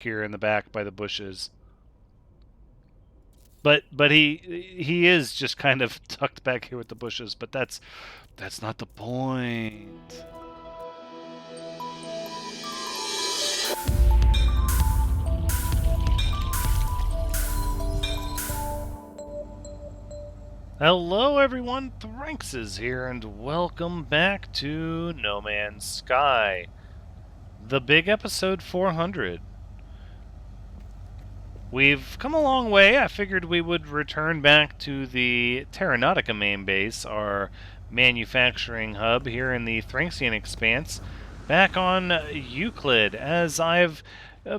here in the back by the bushes. But he is just kind of tucked back here with the bushes, but that's not the point. Hello everyone, Thranx is here, and welcome back to No Man's Sky. The big episode 400. We've come a long way. I figured we would return back to the Terranautica main base, our manufacturing hub here in the Thranxian Expanse, back on Euclid, as I've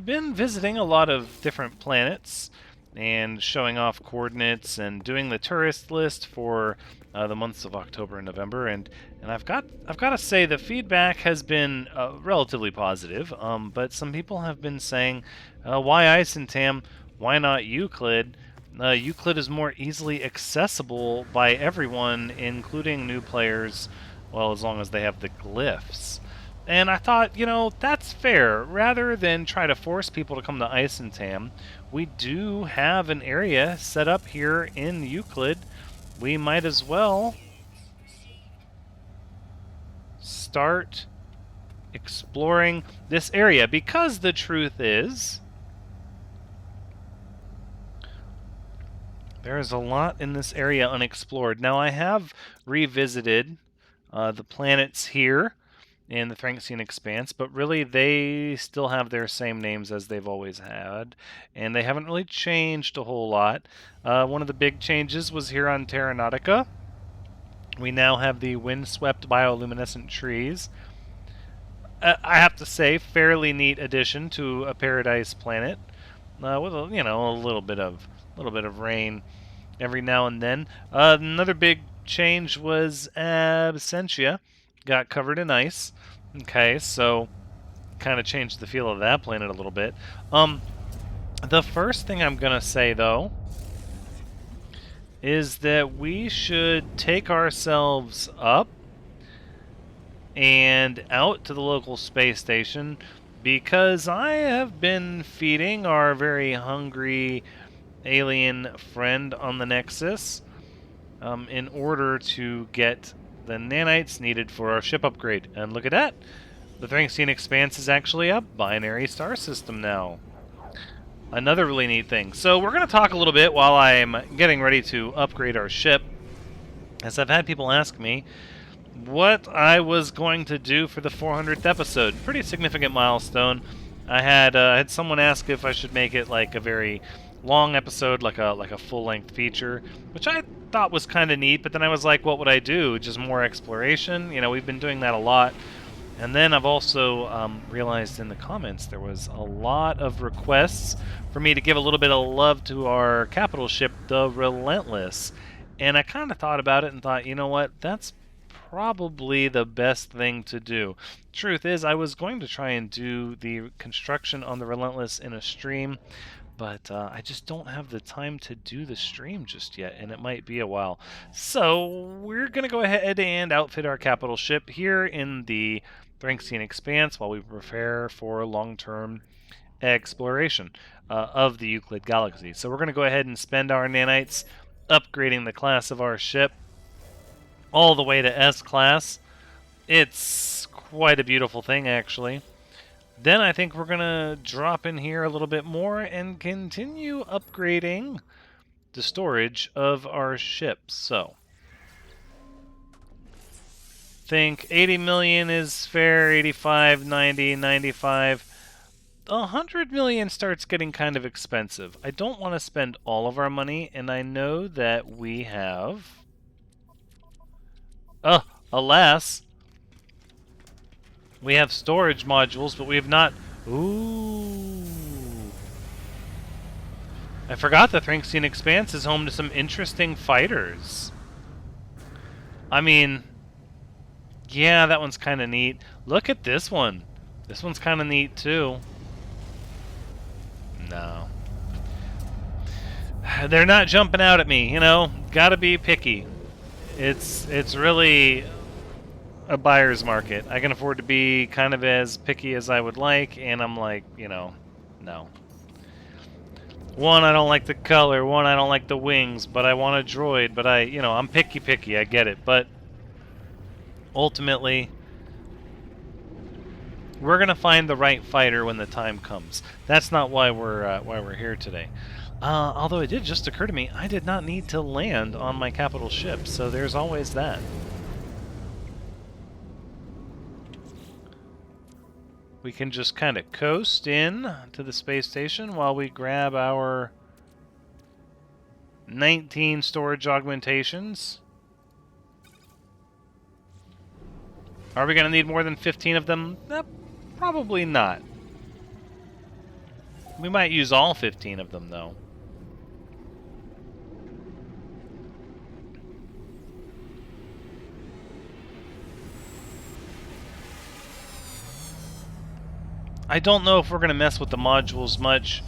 been visiting a lot of different planets and showing off coordinates and doing the tourist list for the months of October and November, and I've got to say the feedback has been relatively positive. But some people have been saying, why Isentam? Why not Euclid? Euclid is more easily accessible by everyone, including new players, well, as long as they have the glyphs. And I thought, that's fair. Rather than try to force people to come to Isentam, we do have an area set up here in Euclid. We might as well start exploring this area, because the truth is, there is a lot in this area unexplored. Now, I have revisited the planets here in the Thranxian Expanse, but really they still have their same names as they've always had, and they haven't really changed a whole lot. One of the big changes was here on Terranautica. We now have the windswept bioluminescent trees. I have to say, fairly neat addition to a paradise planet, with a little bit of rain every now and then. Another big change was Absentia got covered in ice. Okay, so kind of changed the feel of that planet a little bit. The first thing I'm gonna say though is that we should take ourselves up and out to the local space station, because I have been feeding our very hungry alien friend on the Nexus in order to get the nanites needed for our ship upgrade. And look at that! The Thranxian Expanse is actually a binary star system now. Another really neat thing. So we're going to talk a little bit while I'm getting ready to upgrade our ship, as I've had people ask me what I was going to do for the 400th episode. Pretty significant milestone. I had someone ask if I should make it like a very long episode, like a full-length feature, which I thought was kind of neat, but then I was like, what would I do? Just more exploration? We've been doing that a lot. And then I've also realized in the comments there was a lot of requests for me to give a little bit of love to our capital ship, the Relentless. And I kind of thought about it and thought, you know what, that's probably the best thing to do. Truth is, I was going to try and do the construction on the Relentless in a stream, but I just don't have the time to do the stream just yet, and it might be a while. So we're going to go ahead and outfit our capital ship here in the Thranxian Expanse while we prepare for long-term exploration of the Euclid Galaxy. So we're going to go ahead and spend our nanites upgrading the class of our ship all the way to S-class. It's quite a beautiful thing, actually. Then I think we're going to drop in here a little bit more and continue upgrading the storage of our ship. So, think 80 million is fair, 85, 90, 95. 100 million starts getting kind of expensive. I don't want to spend all of our money, and I know that we have... alas, we have storage modules, but we have not... Ooh. I forgot the Thranxian Expanse is home to some interesting fighters. I mean, yeah, that one's kind of neat. Look at this one. This one's kind of neat, too. No. They're not jumping out at me, Gotta be picky. It's really a buyer's market. I can afford to be kind of as picky as I would like, and I'm like, No. One, I don't like the color. One, I don't like the wings. But I want a droid. But I'm picky. I get it. But ultimately, we're gonna find the right fighter when the time comes. That's not why we're here today. Although it did just occur to me, I did not need to land on my capital ship, so there's always that. We can just kind of coast in to the space station while we grab our 19 storage augmentations. Are we going to need more than 15 of them? Probably not. We might use all 15 of them, though. I don't know if we're going to mess with the modules much.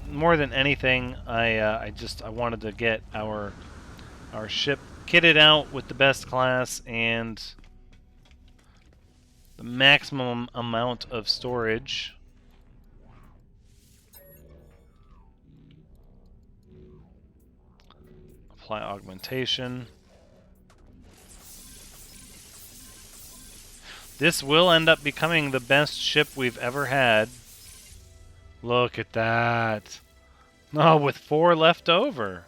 More than anything, I wanted to get our ship kitted out with the best class and the maximum amount of storage. Apply augmentation. This will end up becoming the best ship we've ever had. Look at that. Oh, with 4 left over.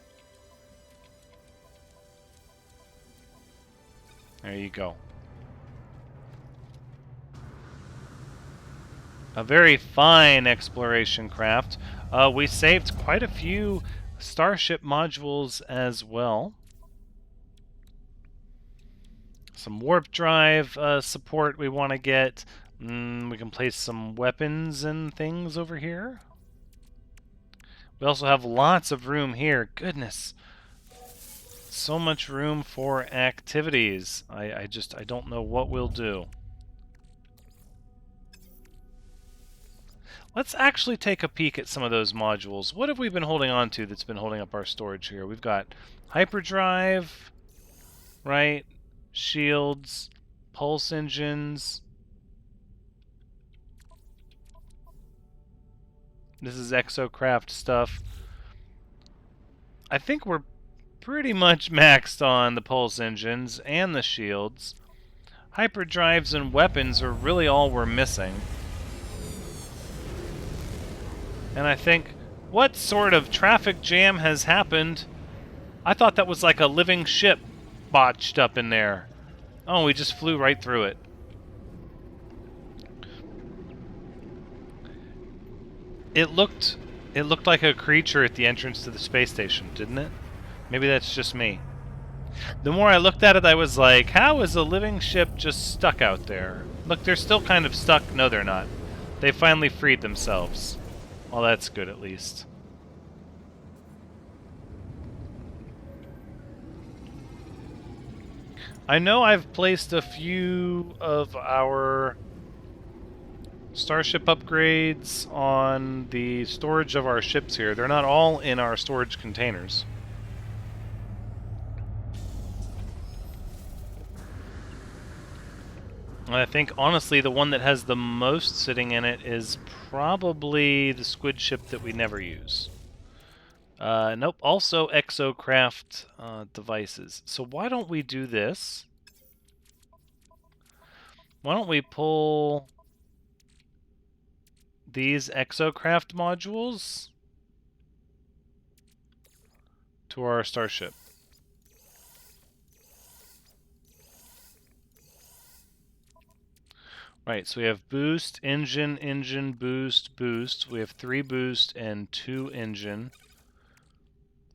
There you go. A very fine exploration craft. We saved quite a few starship modules as well. Some warp drive support we want to get. We can place some weapons and things over here. We also have lots of room here. Goodness. So much room for activities. I don't know what we'll do. Let's actually take a peek at some of those modules. What have we been holding on to that's been holding up our storage here? We've got hyperdrive, right? Shields, pulse engines. This is exocraft stuff. I think we're pretty much maxed on the pulse engines and the shields. Hyperdrives and weapons are really all we're missing. And I think, what sort of traffic jam has happened? I thought that was like a living ship botched up in there. Oh, we just flew right through it. It looked like a creature at the entrance to the space station, didn't it? Maybe that's just me. The more I looked at it, I was like, how is a living ship just stuck out there? Look, they're still kind of stuck. No, they're not. They finally freed themselves. Well, that's good, at least. I know I've placed a few of our starship upgrades on the storage of our ships here. They're not all in our storage containers. I think, honestly, the one that has the most sitting in it is probably the squid ship that we never use. Nope, also exocraft devices. So why don't we do this? Why don't we pull these exocraft modules to our starship? Right, so we have boost, engine, boost, boost. We have 3 boost and 2 engine.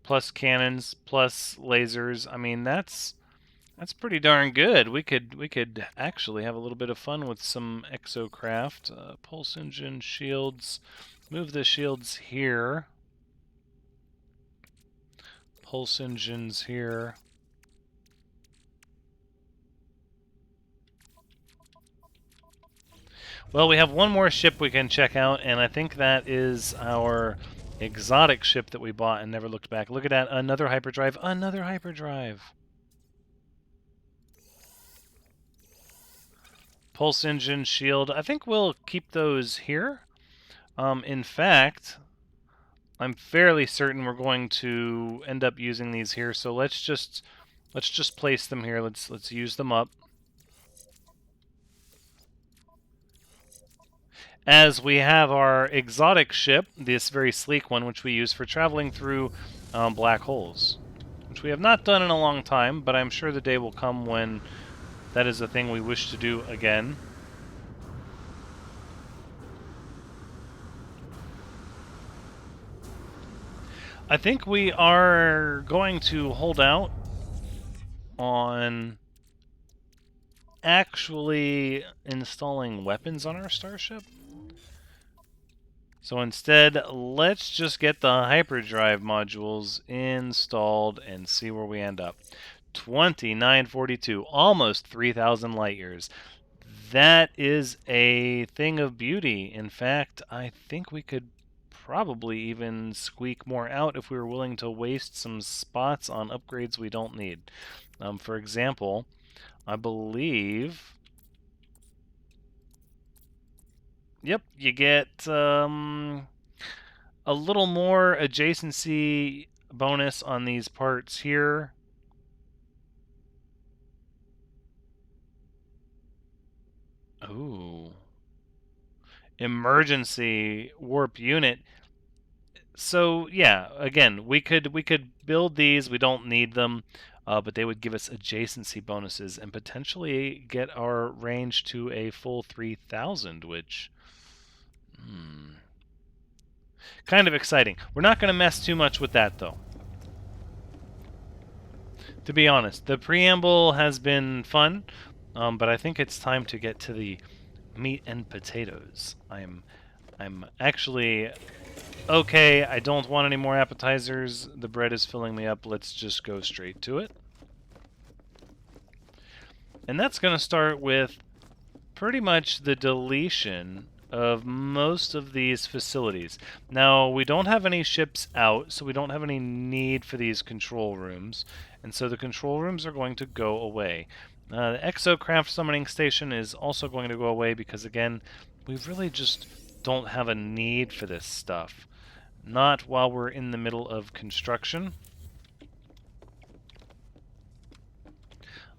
Plus cannons, plus lasers. I mean, that's pretty darn good. We could actually have a little bit of fun with some exocraft. Pulse engine, shields. Move the shields here. Pulse engines here. Well, we have one more ship we can check out, and I think that is our exotic ship that we bought and never looked back. Look at that. Another hyperdrive. Another hyperdrive. Pulse engine, shield. I think we'll keep those here. In fact, I'm fairly certain we're going to end up using these here. So let's just place them here. Let's use them up. As we have our exotic ship, this very sleek one, which we use for traveling through black holes, which we have not done in a long time, but I'm sure the day will come when that is a thing we wish to do again. I think we are going to hold out on actually installing weapons on our starship. So instead, let's just get the hyperdrive modules installed and see where we end up. 2942, almost 3,000 light years. That is a thing of beauty. In fact, I think we could probably even squeak more out if we were willing to waste some spots on upgrades we don't need. For example, I believe... Yep, you get a little more adjacency bonus on these parts here. Ooh. Emergency warp unit. So yeah, again, we could build these. We don't need them, but they would give us adjacency bonuses and potentially get our range to a full 3,000, which kind of exciting. We're not going to mess too much with that, though. To be honest, the preamble has been fun, but I think it's time to get to the meat and potatoes. I'm actually okay. I don't want any more appetizers. The bread is filling me up. Let's just go straight to it. And that's going to start with pretty much the deletion of most of these facilities. Now, we don't have any ships out, so we don't have any need for these control rooms, and so the control rooms are going to go away. The Exocraft Summoning Station is also going to go away because, again, we really just don't have a need for this stuff. Not while we're in the middle of construction.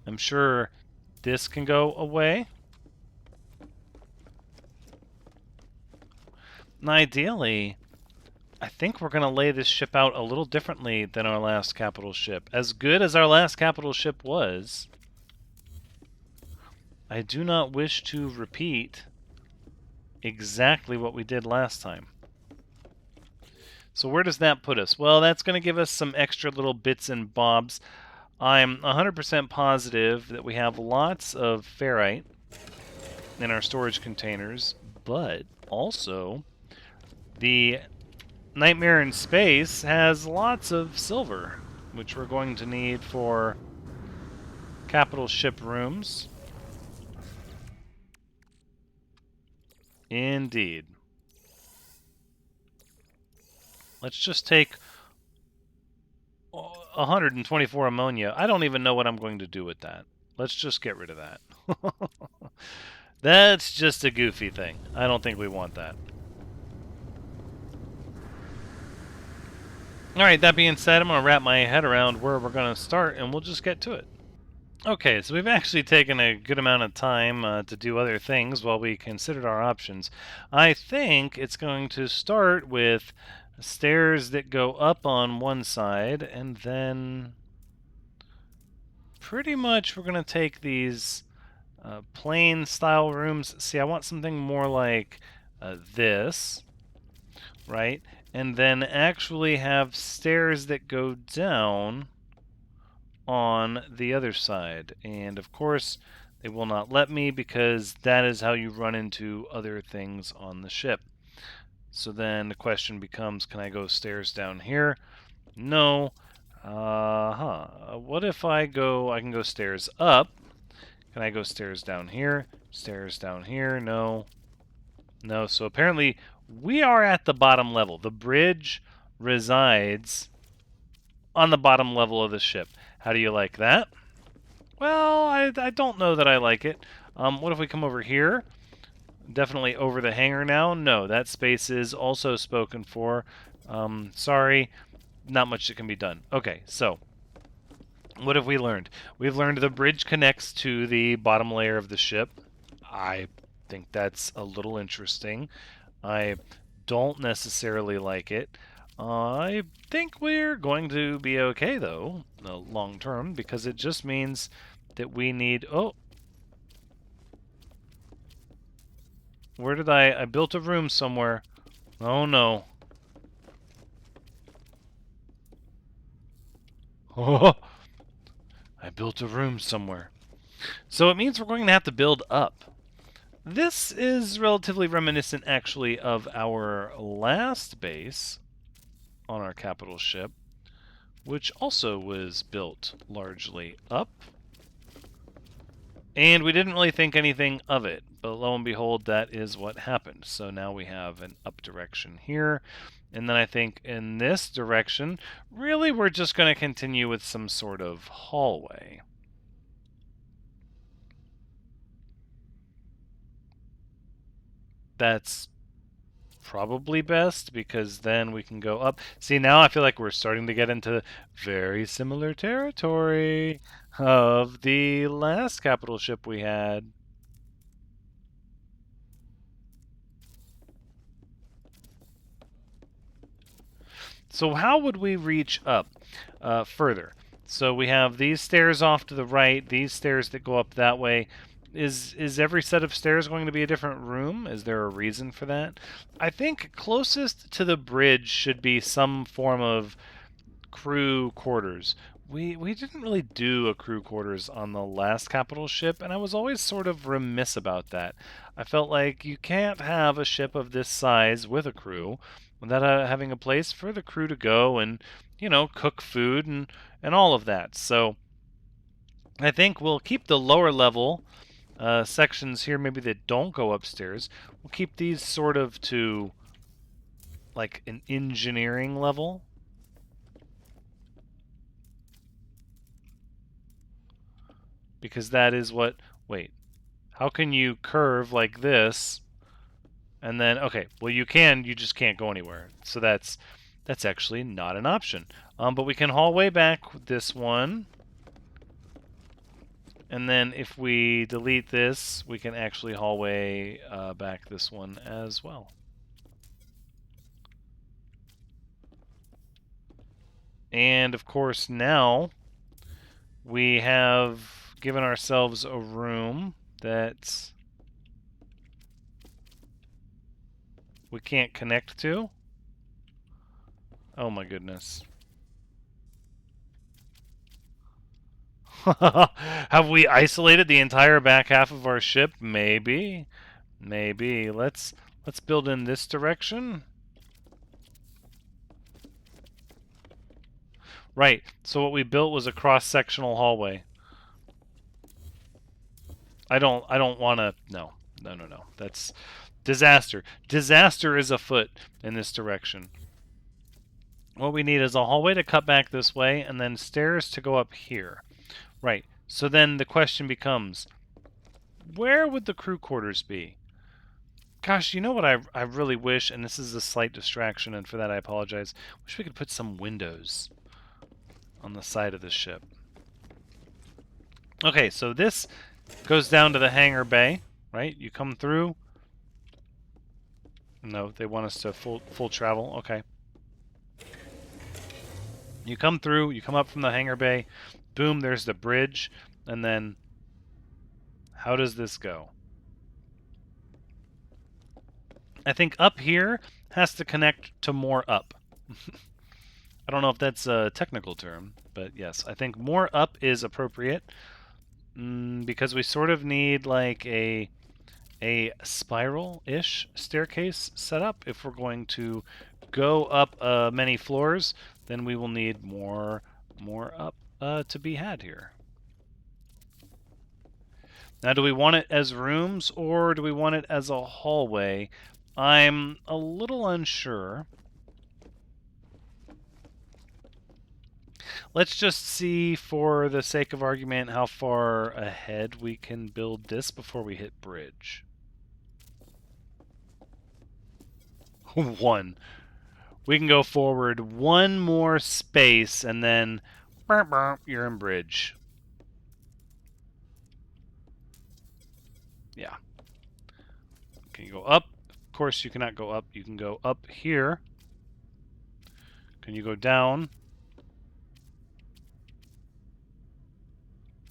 I'm sure this can go away. And ideally, I think we're going to lay this ship out a little differently than our last capital ship. As good as our last capital ship was, I do not wish to repeat exactly what we did last time. So where does that put us? Well, that's going to give us some extra little bits and bobs. I'm 100% positive that we have lots of ferrite in our storage containers, but also the Nightmare in Space has lots of silver, which we're going to need for capital ship rooms. Indeed. Let's just take 124 ammonia. I don't even know what I'm going to do with that. Let's just get rid of that. That's just a goofy thing. I don't think we want that. Alright, that being said, I'm going to wrap my head around where we're going to start, and we'll just get to it. Okay, so we've actually taken a good amount of time to do other things while we considered our options. I think it's going to start with stairs that go up on one side, and then pretty much we're going to take these plain style rooms. See, I want something more like this, right? And then actually have stairs that go down on the other side. And of course, they will not let me because that is how you run into other things on the ship. So then the question becomes, can I go stairs down here? No. What if I can go stairs up. Can I go stairs down here? Stairs down here? No. No, so apparently we are at the bottom level. The bridge resides on the bottom level of the ship. How do you like that? Well, I don't know that I like it. What if we come over here? definitely over the hangar now. No, that space is also spoken for. Sorry, not much that can be done. Okay, so what have we learned? We've learned the bridge connects to the bottom layer of the ship. I think that's a little interesting. I don't necessarily like it. I think we're going to be okay, though, long term, because it just means that we need... Oh! Where did I built a room somewhere. Oh, no. Oh! I built a room somewhere. So it means we're going to have to build up. This is relatively reminiscent, actually, of our last base on our capital ship, which also was built largely up. And we didn't really think anything of it, but lo and behold, that is what happened. So now we have an up direction here. And then I think in this direction, really we're just going to continue with some sort of hallway. That's probably best, because then we can go up. See, now I feel like we're starting to get into very similar territory of the last capital ship we had. So how would we reach up further? So we have these stairs off to the right, these stairs that go up that way. Is every set of stairs going to be a different room? Is there a reason for that? I think closest to the bridge should be some form of crew quarters. We didn't really do a crew quarters on the last capital ship, and I was always sort of remiss about that. I felt like you can't have a ship of this size with a crew without having a place for the crew to go and, cook food and all of that. So I think we'll keep the lower level sections here, maybe that don't go upstairs. We'll keep these sort of to like an engineering level. Because that is what... Wait. How can you curve like this and then... Okay, well you can, you just can't go anywhere. So that's actually not an option. But we can hallway back this one. And then if we delete this, we can actually hallway back this one as well. And of course now we have given ourselves a room that we can't connect to. Oh my goodness. Have we isolated the entire back half of our ship? Maybe. Maybe. Let's build in this direction. Right. So what we built was a cross-sectional hallway. I don't want to... No. No. That's disaster. Disaster is afoot in this direction. What we need is a hallway to cut back this way, and then stairs to go up here. Right. So then the question becomes, where would the crew quarters be? Gosh, you know what I really wish, and this is a slight distraction, and for that I apologize, wish we could put some windows on the side of the ship. Okay, so this goes down to the hangar bay, right? You come through. No, they want us to full travel. Okay. You come through, you come up from the hangar bay, boom, there's the bridge, and then how does this go? I think up here has to connect to more up. I don't know if that's a technical term, but yes, I think more up is appropriate because we sort of need like a spiral-ish staircase setup. If we're going to go up many floors, then we will need more up to be had here. Now, do we want it as rooms or do we want it as a hallway? I'm a little unsure. Let's just see, for the sake of argument, how far ahead we can build this before we hit bridge. One. We can go forward one more space, and then you're in bridge. Yeah. Can you go up? Of course you cannot go up. You can go up here. Can you go down?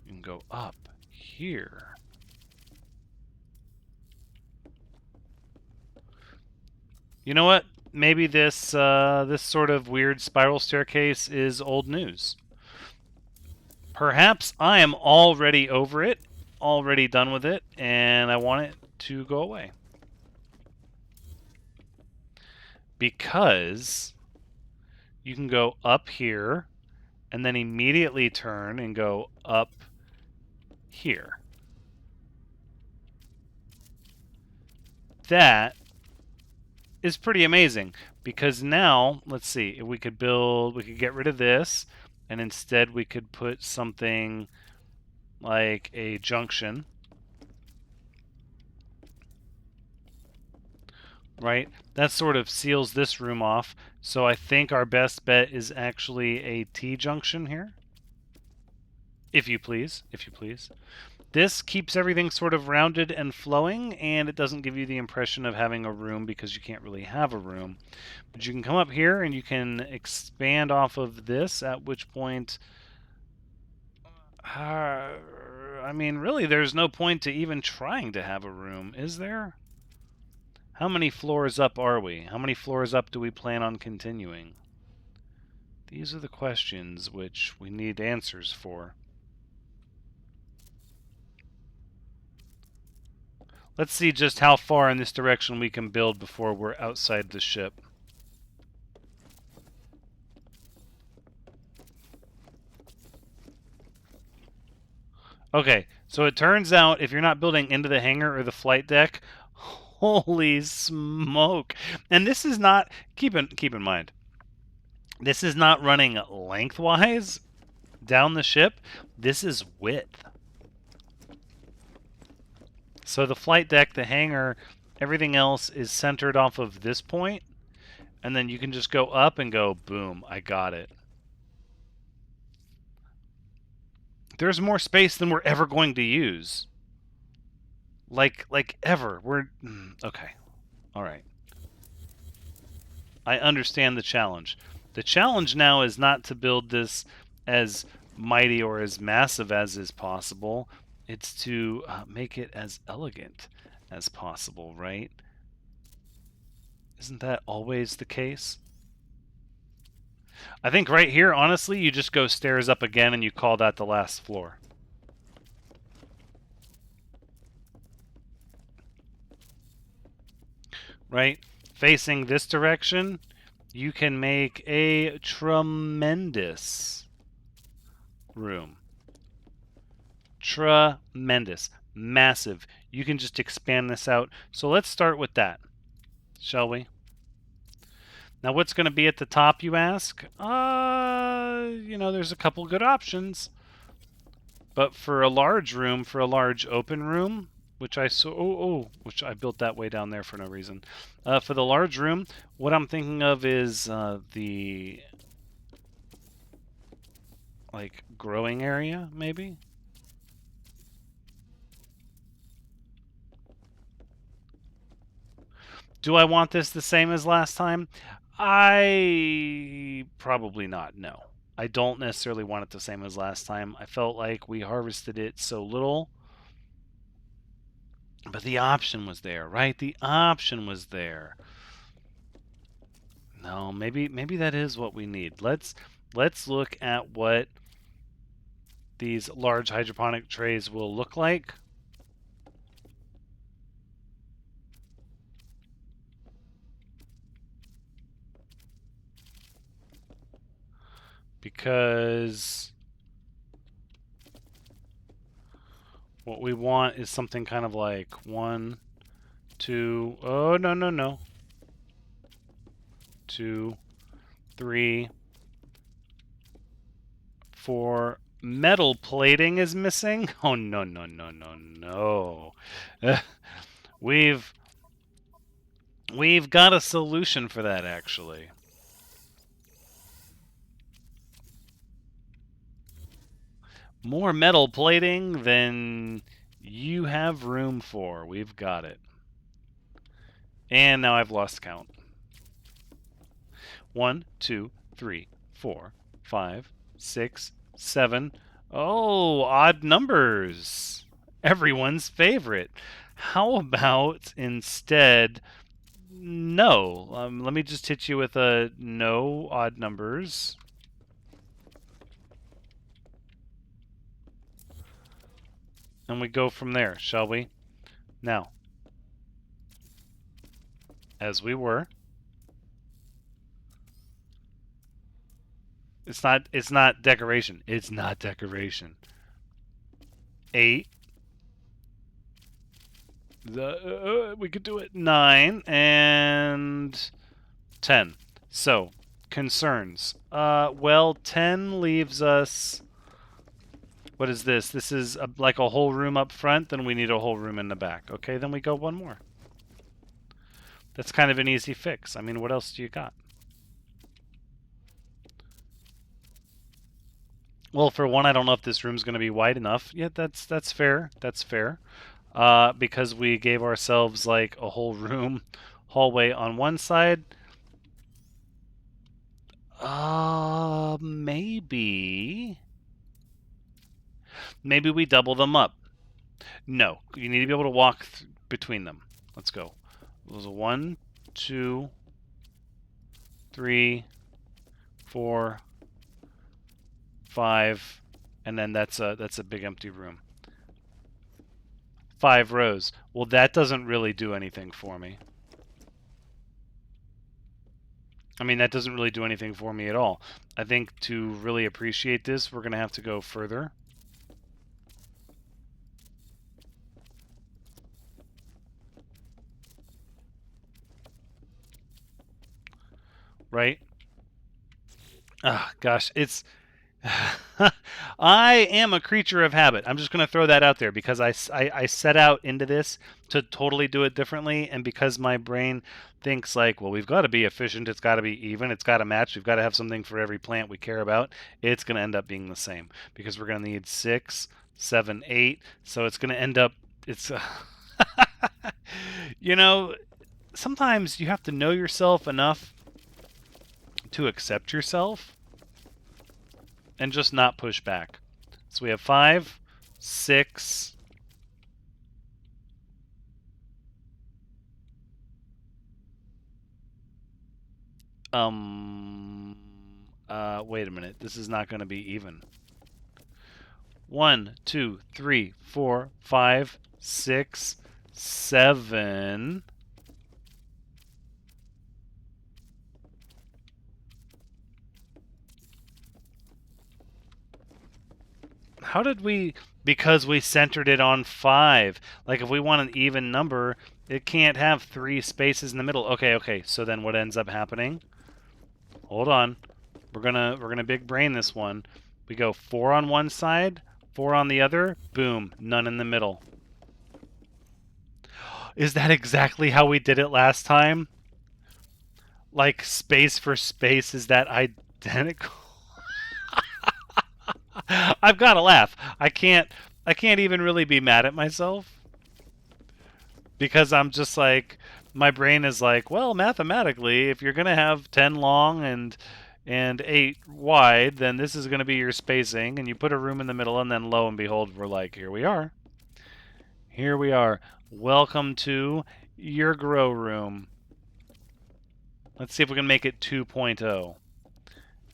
You can go up here. You know what? Maybe this this sort of weird spiral staircase is old news. Perhaps I am already over it, already done with it, and I want it to go away. Because you can go up here and then immediately turn and go up here. That is pretty amazing because now, let's see, if we could get rid of this, and instead we could put something like a junction, right? That sort of seals this room off. So I think our best bet is actually a T-junction here. If you please, if you please. This keeps everything sort of rounded and flowing, and it doesn't give you the impression of having a room because you can't really have a room. But you can come up here and you can expand off of this, at which point, I mean, really, there's no point to even trying to have a room, is there? How many floors up are we? How many floors up do we plan on continuing? These are the questions which we need answers for. Let's see just how far in this direction we can build before we're outside the ship. Okay, so it turns out if you're not building into the hangar or the flight deck, holy smoke. And this is not, keep in mind, this is not running lengthwise down the ship. This is width. So the flight deck, the hangar, everything else is centered off of this point, and then you can just go up and go, boom, I got it. There's more space than we're ever going to use. Like ever. We're okay. All right. I understand the challenge. The challenge now is not to build this as mighty or as massive as is possible. It's to make it as elegant as possible, right? Isn't that always the case? I think right here, honestly, you just go stairs up again and you call that the last floor. Right? Facing this direction, you can make a tremendous room. Tremendous. Massive. You can just expand this out. So let's start with that, shall we? Now, what's going to be at the top, you ask? You know, there's a couple good options. But for a large room, for a large open room, which I saw, which I built that way down there for no reason. For the large room, what I'm thinking of is the like growing area, maybe. Do I want this the same as last time? I probably not. No. I don't necessarily want it the same as last time. I felt like we harvested it so little. But the option was there, right? The option was there. No, maybe that is what we need. Let's look at what these large hydroponic trays will look like. Because what we want is something kind of like 1, 2, oh, no. 2, 3, 4. Metal plating is missing? Oh, no. We've We've got a solution for that, actually. More metal plating than you have room for. We've got it. And now I've lost count. 1, 2, 3, 4, 5, 6, 7. Oh, odd numbers. Everyone's favorite. How about instead no? Let me just hit you with a no odd numbers. And we go from there, shall we? Now, as we were. It's not decoration. It's not decoration. 8. We could do it. 9 and 10. So, concerns. Well, 10 leaves us. What is this? This is like a whole room up front, then we need a whole room in the back. Okay, then we go one more. That's kind of an easy fix. I mean, what else do you got? Well, for one, I don't know if this room's going to be wide enough. Yeah, that's fair. That's fair. Because we gave ourselves like a whole room hallway on one side. Maybe. Maybe we double them up. No, you need to be able to walk between them. Let's go. There's a 1, 2, 3, 4, 5, and then that's a big empty room. 5 rows. Well, that doesn't really do anything for me. I mean, that doesn't really do anything for me at all. I think to really appreciate this, we're going to have to go further. Right? Ah, gosh, it's... I am a creature of habit. I'm just going to throw that out there because I set out into this to totally do it differently, and because my brain thinks like, well, we've got to be efficient, it's got to be even, it's got to match, we've got to have something for every plant we care about, it's going to end up being the same because we're going to need 6, 7, 8, so it's going to end up, it's... you know, sometimes you have to know yourself enough to accept yourself and just not push back. So we have 5, 6. Wait a minute. This is not going to be even. 1, 2, 3, 4, 5, 6, 7. How did we... Because we centered it on 5. Like, if we want an even number, it can't have 3 spaces in the middle. Okay. So then what ends up happening? Hold on. We're gonna big brain this one. We go 4 on one side, 4 on the other. Boom. None in the middle. Is that exactly how we did it last time? Like, space for space, is that identical? I've got to laugh. I can't even really be mad at myself because I'm just like, my brain is like, well, mathematically, if you're going to have 10 long and 8 wide, then this is going to be your spacing, and you put a room in the middle, and then lo and behold, we're like, here we are. Here we are. Welcome to your grow room. Let's see if we can make it 2.0.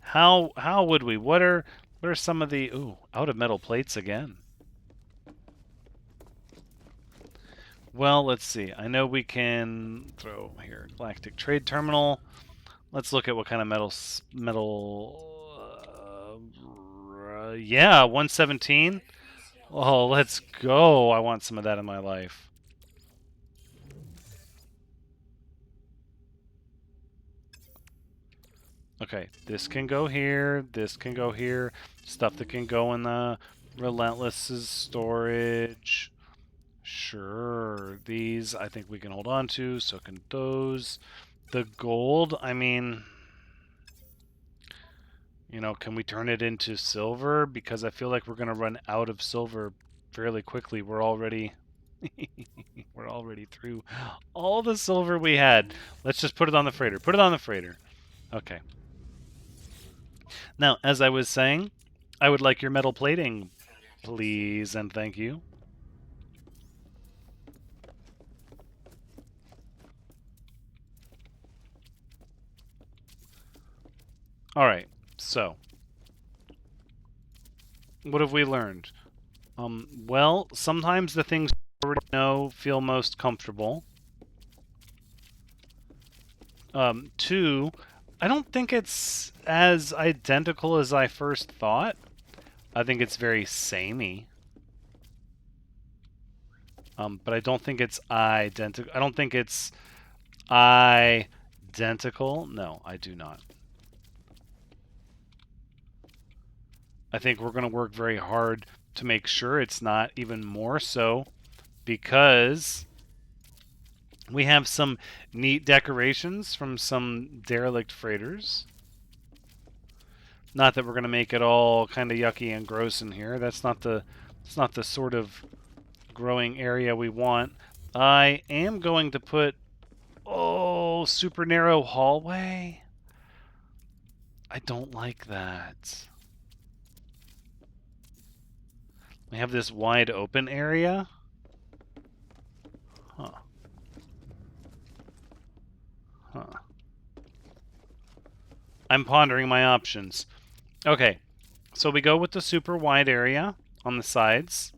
How would we? What are some of the... Ooh, out of metal plates again. Well, let's see. I know we can throw here galactic trade terminal. Let's look at what kind of yeah, 117. Oh, let's go. I want some of that in my life. Okay, this can go here. This can go here. Stuff that can go in the Relentless's storage. Sure. These I think we can hold on to, so can those. The gold, I mean, you know, can we turn it into silver? Because I feel like we're going to run out of silver fairly quickly. We're already we're already through all the silver we had. Let's just put it on the freighter. Put it on the freighter. Okay. Now, as I was saying, I would like your metal plating, please, and thank you. All right. So, what have we learned? Well, sometimes the things you already know feel most comfortable. Two, I don't think it's as identical as I first thought. I think it's very samey. But I don't think it's identical. I don't think it's identical. No, I do not. I think we're going to work very hard to make sure it's not even more so, because we have some neat decorations from some derelict freighters. Not that we're going to make it all kind of yucky and gross in here. It's not the sort of growing area we want. I am going to put, oh, super narrow hallway. I don't like that. We have this wide open area. Huh. Huh. I'm pondering my options. Okay, so we go with the super wide area on the sides,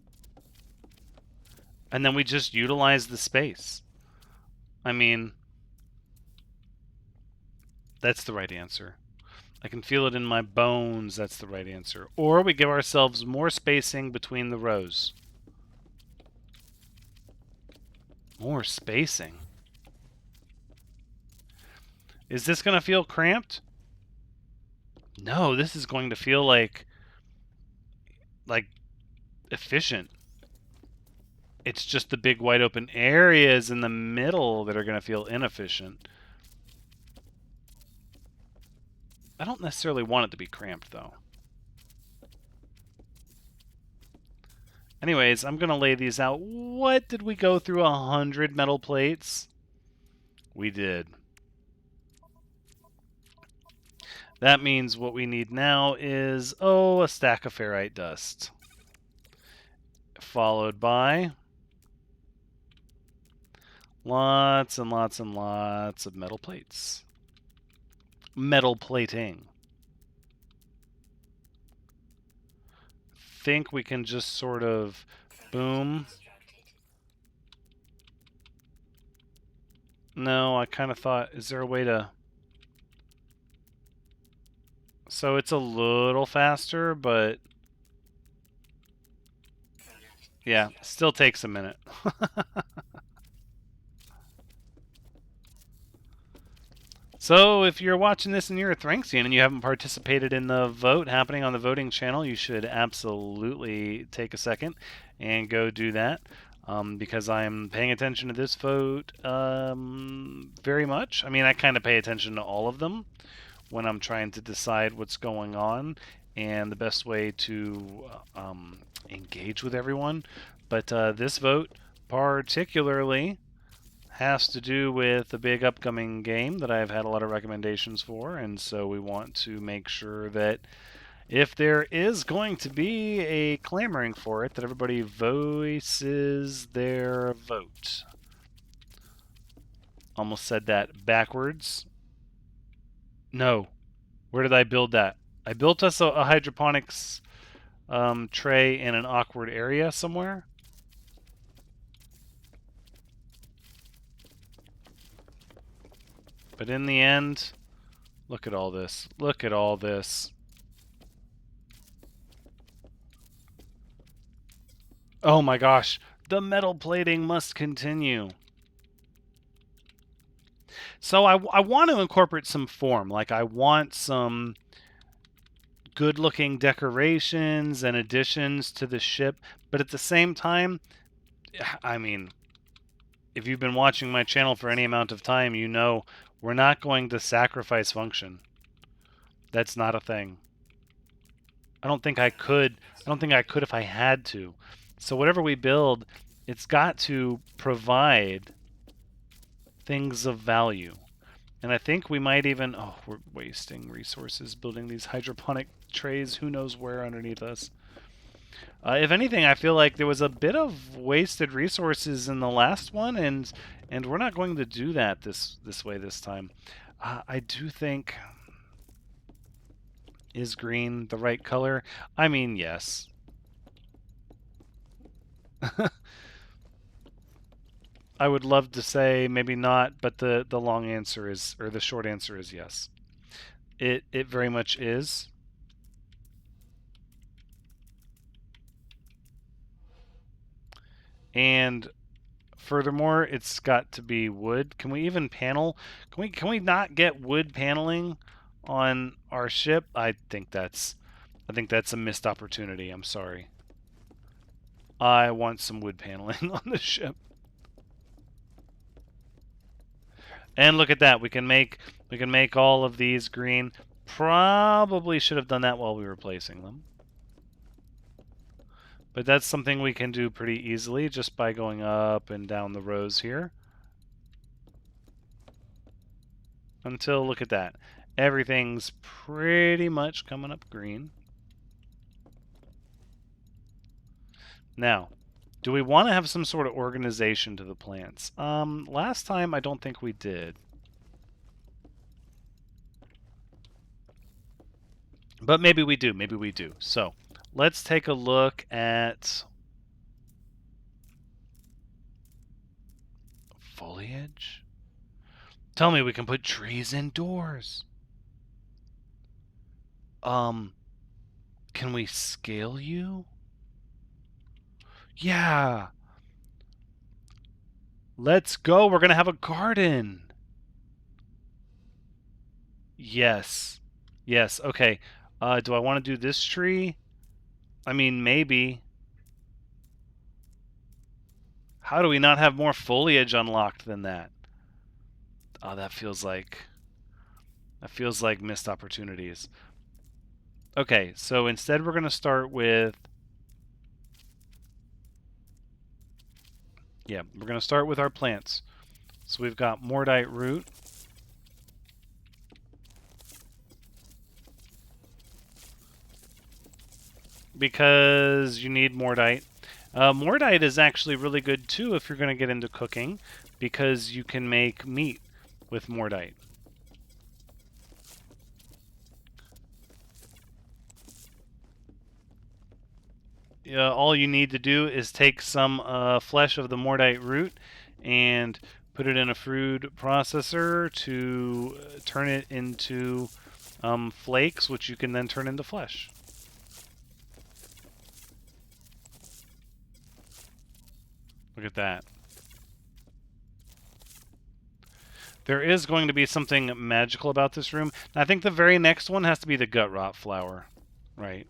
and then we just utilize the space. I mean, that's the right answer. I can feel it in my bones. That's the right answer. Or we give ourselves more spacing between the rows. More spacing. Is this going to feel cramped? No, this is going to feel like efficient. It's just the big wide open areas in the middle that are going to feel inefficient. I don't necessarily want it to be cramped, though. Anyways, I'm going to lay these out. What did we go through? 100 metal plates? We did. That means what we need now is, oh, a stack of ferrite dust. Followed by lots and lots and lots of metal plates. Metal plating. Think we can just sort of boom. No, I kind of thought, is there a way to... So it's a little faster, but... yeah, still takes a minute. So if you're watching this and you're a Thranxian and you haven't participated in the vote happening on the voting channel, you should absolutely take a second and go do that, because I'm paying attention to this vote very much. I mean, I kind of pay attention to all of them when I'm trying to decide what's going on and the best way to engage with everyone. But this vote particularly has to do with a big upcoming game that I've had a lot of recommendations for, and so we want to make sure that if there is going to be a clamoring for it, that everybody voices their vote. Almost said that backwards. No. Where did I build that? I built us a hydroponics tray in an awkward area somewhere. But in the end, look at all this. Look at all this. Oh my gosh. The metal plating must continue. So I want to incorporate some form. Like, I want some good-looking decorations and additions to the ship. But at the same time, I mean, if you've been watching my channel for any amount of time, you know we're not going to sacrifice function. That's not a thing. I don't think I could. I don't think I could if I had to. So whatever we build, it's got to provide things of value. And I think we might even... Oh, we're wasting resources building these hydroponic trays. Who knows where underneath us. If anything, I feel like there was a bit of wasted resources in the last one, and we're not going to do that this way this time. I do think... Is green the right color? I mean, yes. I would love to say maybe not, but the long answer is, or the short answer is yes. It very much is. And furthermore, it's got to be wood. Can we even panel? Can we not get wood paneling on our ship? I think that's a missed opportunity. I'm sorry. I want some wood paneling on the ship. And look at that. We can make all of these green. Probably should have done that while we were placing them. But that's something we can do pretty easily just by going up and down the rows here. Until, look at that. Everything's pretty much coming up green. Now, do we want to have some sort of organization to the plants? Last time I don't think we did. But maybe we do, maybe we do. So, let's take a look at foliage. Tell me we can put trees indoors. Can we scale you? Yeah. Let's go. We're going to have a garden. Yes. Yes. Okay. Do I want to do this tree? I mean, maybe. How do we not have more foliage unlocked than that? Oh, that feels like missed opportunities. Okay, so instead we're going to start with... Yeah, we're going to start with our plants. So we've got Mordite root. Because you need Mordite. Mordite is actually really good too if you're going to get into cooking, because you can make meat with Mordite. All you need to do is take some flesh of the Mordite root and put it in a food processor to turn it into flakes, which you can then turn into flesh. Look at that. There is going to be something magical about this room. I think the very next one has to be the gut rot flower, right?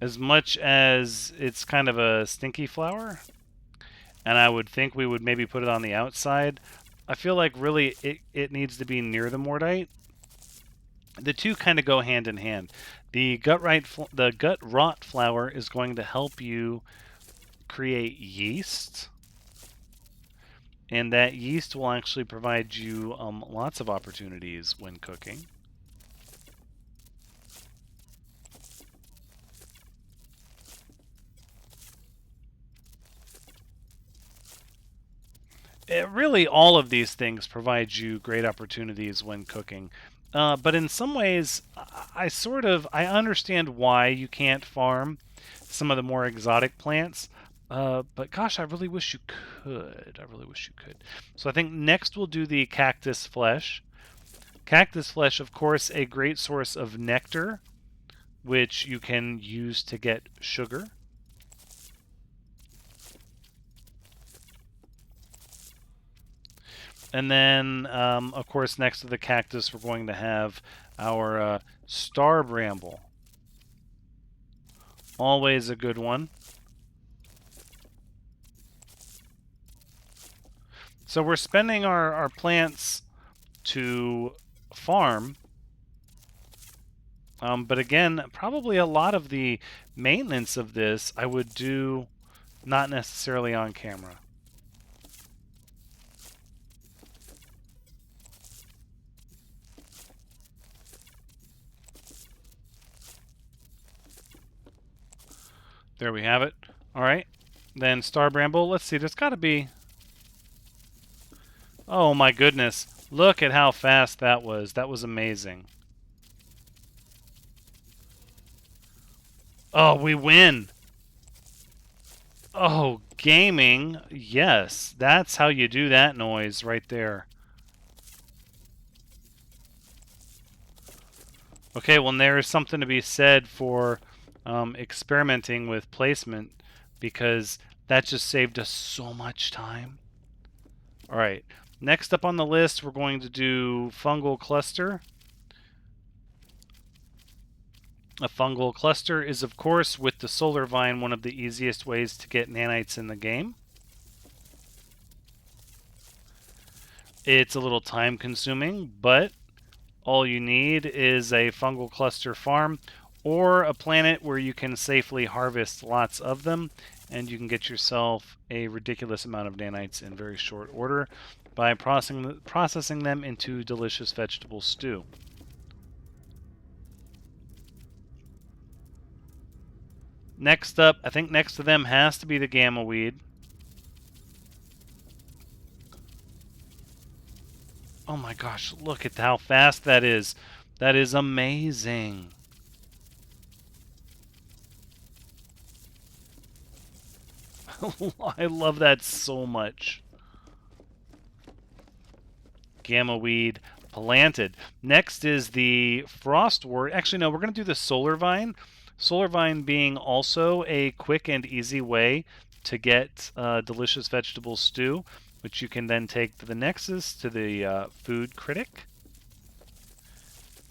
As much as it's kind of a stinky flower, and I would think we would maybe put it on the outside, I feel like really it needs to be near the Mordite. The two kind of go hand in hand. The gut rot flower is going to help you create yeast, and that yeast will actually provide you lots of opportunities when cooking. Really, all of these things provide you great opportunities when cooking. But in some ways, I understand why you can't farm some of the more exotic plants. But gosh, I really wish you could. I really wish you could. So I think next we'll do the Cactus Flesh. Cactus Flesh, of course, a great source of nectar, which you can use to get sugar. And then, of course, next to the cactus, we're going to have our star bramble. Always a good one. So we're spending our plants to farm. But again, probably a lot of the maintenance of this I would do not necessarily on camera. There we have it. All right. Then Star Bramble. Let's see. There's got to be... Oh my goodness. Look at how fast that was. That was amazing. Oh, we win. Oh, gaming. Yes. That's how you do that noise right there. Okay, well, there is something to be said for experimenting with placement because that just saved us so much time. All right, next up on the list, we're going to do Fungal Cluster. A fungal cluster is, of course, with the solar vine, one of the easiest ways to get nanites in the game. It's a little time consuming, but all you need is a fungal cluster farm or a planet where you can safely harvest lots of them, and you can get yourself a ridiculous amount of nanites in very short order by processing them into delicious vegetable stew. Next up, I think next to them has to be the gamma weed. Oh my gosh, look at how fast that is. That is amazing. I love that so much. Gamma weed planted. Next is the Frostwort. Actually, no, we're going to do the solar vine. Solar vine being also a quick and easy way to get delicious vegetable stew, which you can then take to the Nexus, to the food critic,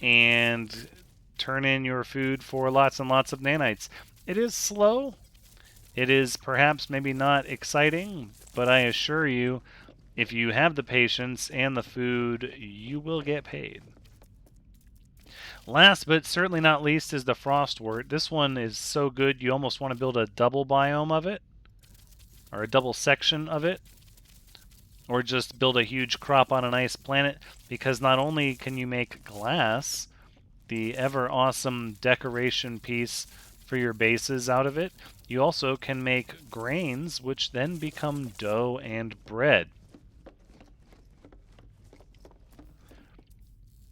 and turn in your food for lots and lots of nanites. It is slow. It is perhaps maybe not exciting, but I assure you, if you have the patience and the food, you will get paid. Last but certainly not least is the Frostwort. This one is so good you almost want to build a double biome of it, or a double section of it, or just build a huge crop on a nice planet, because not only can you make glass, the ever awesome decoration piece for your bases out of it, you also can make grains, which then become dough and bread.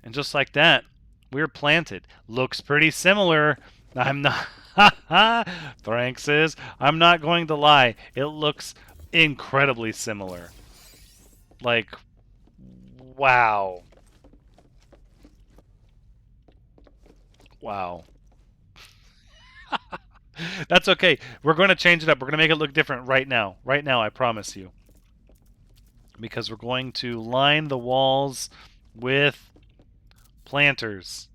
And just like that, we're planted. Looks pretty similar. I'm not. Frank says, I'm not going to lie. It looks incredibly similar. Like, wow. Wow. That's okay. We're going to change it up. We're going to make it look different right now. Right now, I promise you. Because we're going to line the walls with planters.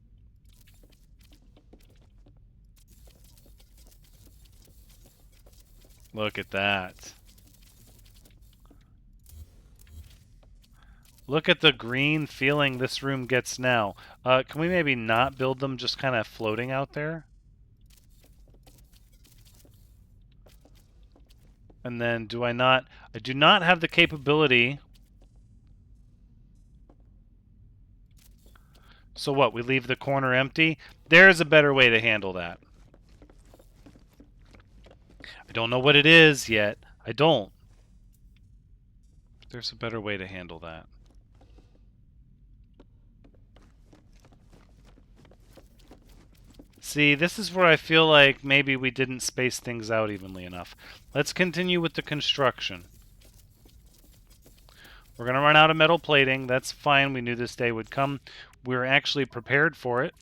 Look at that. Look at the green feeling this room gets now. Can we maybe not build them just kind of floating out there? And then do I not... I do not have the capability... So what, we leave the corner empty? There's a better way to handle that. I don't know what it is yet. I don't. There's a better way to handle that. See, this is where I feel like maybe we didn't space things out evenly enough. Let's continue with the construction. We're going to run out of metal plating. That's fine. We knew this day would come. We're actually prepared for it.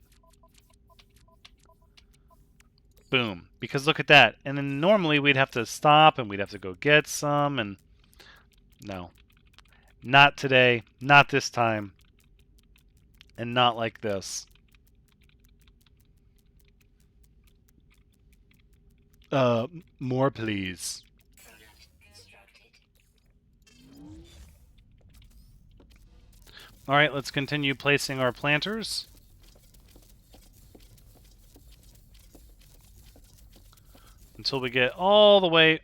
Boom. Because look at that. And then normally we'd have to stop and we'd have to go get some. And no. Not today. Not this time. And not like this. More please. All right, let's continue placing our planters. Until we get all the way,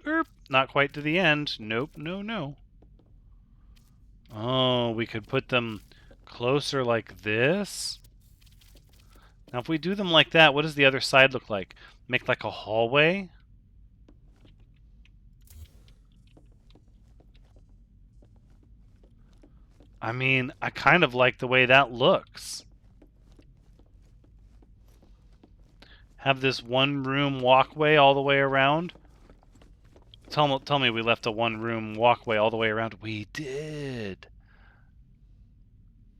not quite to the end. Nope, no. Oh, we could put them closer like this. Now, if we do them like that, what does the other side look like? Make like a hallway? I mean, I kind of like the way that looks. Have this one-room walkway all the way around. Tell me we left a one-room walkway all the way around. We did.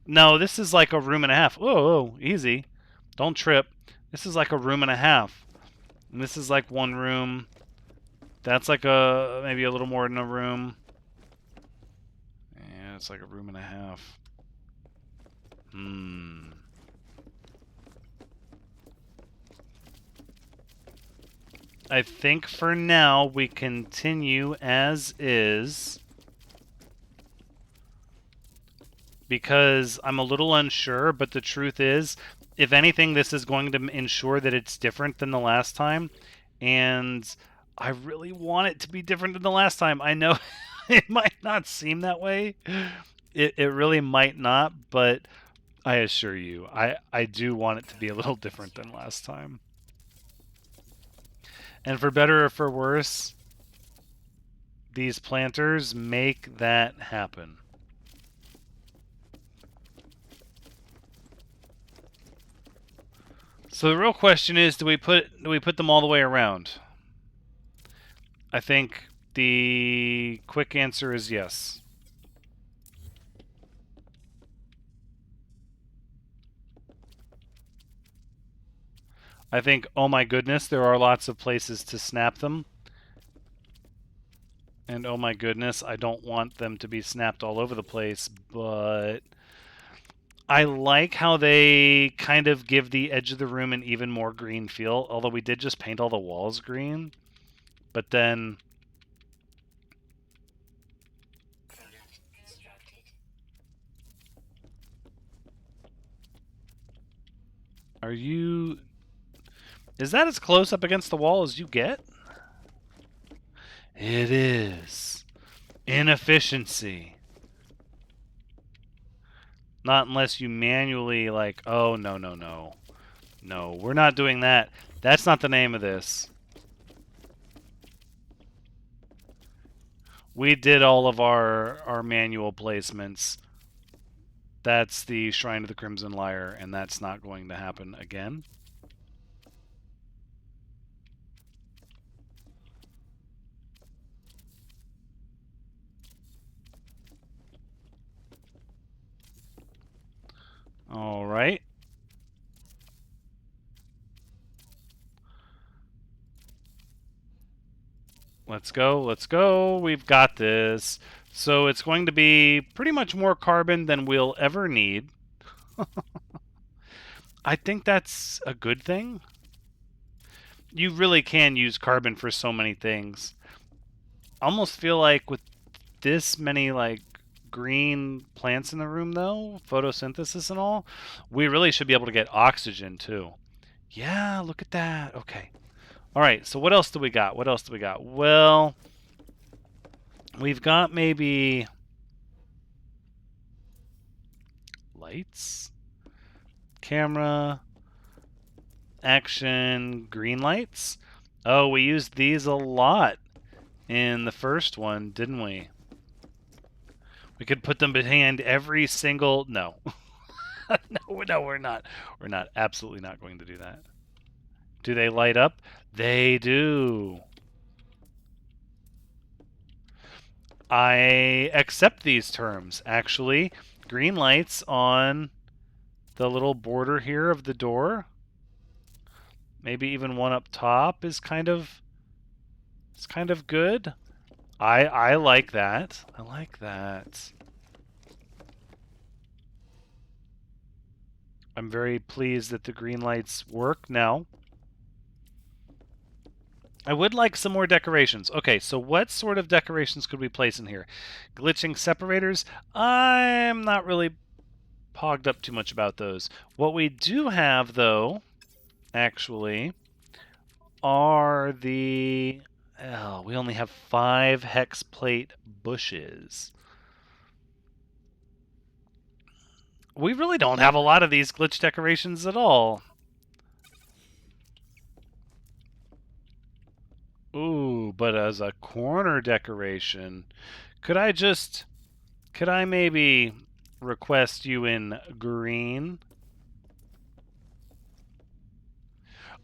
No, this is like a room and a half. Whoa, easy. Don't trip. This is like a room and a half. And this is like one room. That's like maybe a little more than a room. Yeah, it's like a room and a half. I think for now we continue as is. Because I'm a little unsure, but the truth is, if anything, this is going to ensure that it's different than the last time. And I really want it to be different than the last time. I know it might not seem that way. It really might not, but I assure you, I do want it to be a little different than last time. And for better or for worse, these planters make that happen. So the real question is, do we put them all the way around? I think the quick answer is yes. I think, oh my goodness, there are lots of places to snap them. And oh my goodness, I don't want them to be snapped all over the place, but I like how they kind of give the edge of the room an even more green feel, although we did just paint all the walls green. But then... Are you... Is that as close up against the wall as you get? It is. Inefficiency. Not unless you manually, like, oh, no. No, we're not doing that. That's not the name of this. We did all of our manual placements. That's the Shrine of the Crimson Lyre, and that's not going to happen again. All right. Let's go. We've got this. So it's going to be pretty much more carbon than we'll ever need. I think that's a good thing. You really can use carbon for so many things. I almost feel like with this many, like, green plants in the room, though, photosynthesis and all, we really should be able to get oxygen, too. Yeah, look at that. Okay. All right, so what else do we got? Well, we've got maybe lights, camera, action, green lights. Oh, we used these a lot in the first one, didn't we? We could put them behind every single... No. No, we're not. We're not. Absolutely not going to do that. Do they light up? They do. I accept these terms, actually. Green lights on the little border here of the door. Maybe even one up top is kind of... It's kind of good. I like that. I like that. I'm very pleased that the green lights work now. I would like some more decorations. Okay, so what sort of decorations could we place in here? Glitching separators? I'm not really pogged up too much about those. What we do have, though, actually, are the... Oh, we only have 5 hex plate bushes. We really don't have a lot of these glitch decorations at all. Ooh, but as a corner decoration, could I maybe request you in green?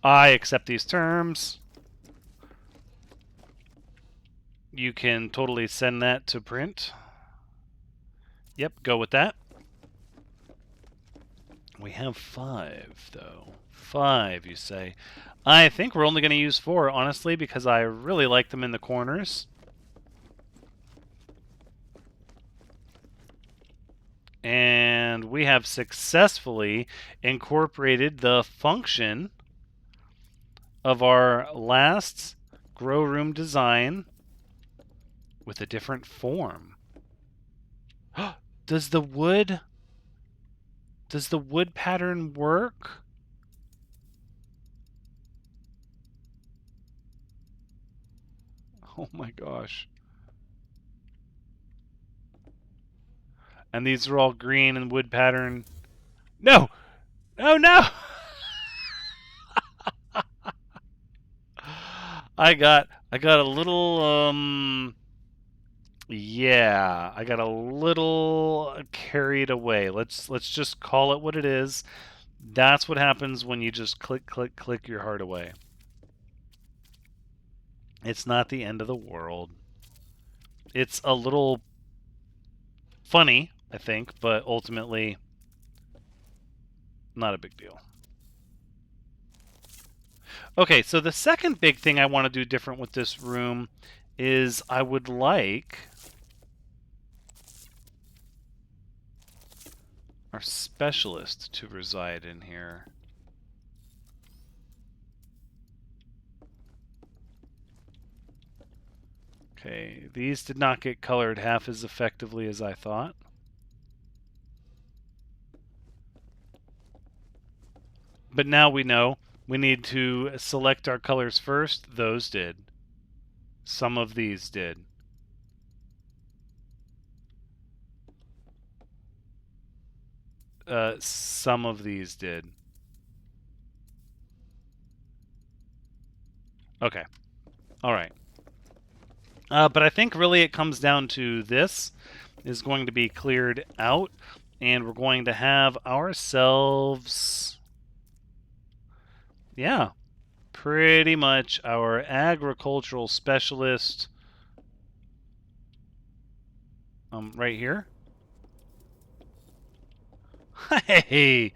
I accept these terms. You can totally send that to print. Yep, go with that. We have 5, though. 5, you say. I think we're only going to use 4, honestly, because I really like them in the corners. And we have successfully incorporated the function of our last grow room design with a different form. Does the wood pattern work? Oh my gosh. And these are all green and wood pattern. No! Oh no! I got a little yeah, I got a little carried away. Let's just call it what it is. That's what happens when you just click your heart away. It's not the end of the world. It's a little funny, I think, but ultimately not a big deal. Okay, so the second big thing I want to do different with this room is I would like our specialist to reside in here. Okay, these did not get colored half as effectively as I thought. But now we know we need to select our colors first. Those did. Some of these did. Some of these did. Okay. All right. But I think really it comes down to this is going to be cleared out, and we're going to have ourselves, yeah, pretty much our agricultural specialist right here. Hey,